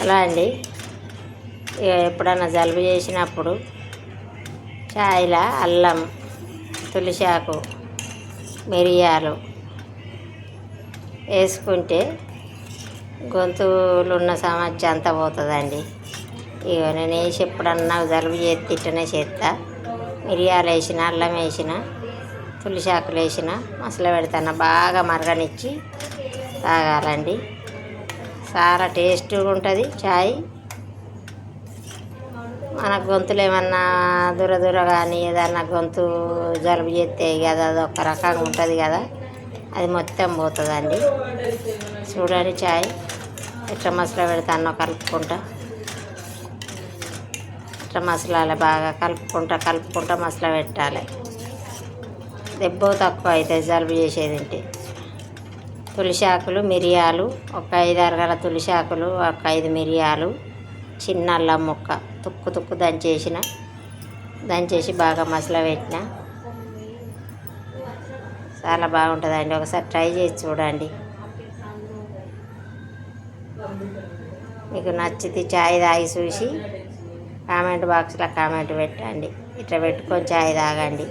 అలా అండి. ఎప్పుడన్నా జలుబు చేసినప్పుడు చాయ్లో అల్లం, తులసాకు, మిరియాలు వేసుకుంటే గొంతులో ఉన్న సమస్య అంతా పోతుందండి. ఇక నేను వేసి ఎప్పుడన్నా జలుబు చేస్తే ఇట్టనే చేస్తా. మిరియాలు వేసిన, అల్లం వేసిన, తులసాకులు వేసిన మసలు పెడతాను. బాగా మరగనిచ్చి తాగాలండి. చాలా టేస్ట్గా ఉంటుంది చాయ్. మన గొంతులు ఏమన్నా దురదుర కానీ ఏదన్నా గొంతు జలుబు చేస్తే కదా అదొక రకంగా ఉంటుంది కదా, అది మొత్తం పోతుందండి. చూడండి చాయ్ ఎట్లా మసలు పెడతానో కలుపుకుంటా. ఇట్లా మసలాలి, బాగా కలుపుకుంటా మసలు పెట్టాలి. దెబ్బ తక్కువ అవుతుంది జలుబు చేసేది ఉంటే. తులసాకులు, మిరియాలు ఒక 5-6 గల తులసాకులు, ఒక 5 మిరియాలు, చిన్న అల్లం ముక్క తుక్కు దంచేసి బాగా మసలు పెట్టిన చాలా బాగుంటుందండి. ఒకసారి ట్రై చేసి చూడండి. మీకు నచ్చితే చాయ్ తాగి చూసి కామెంట్ బాక్స్లో కామెంట్ పెట్టండి. ఇట్లా పెట్టుకొని చాయ్ తాగండి.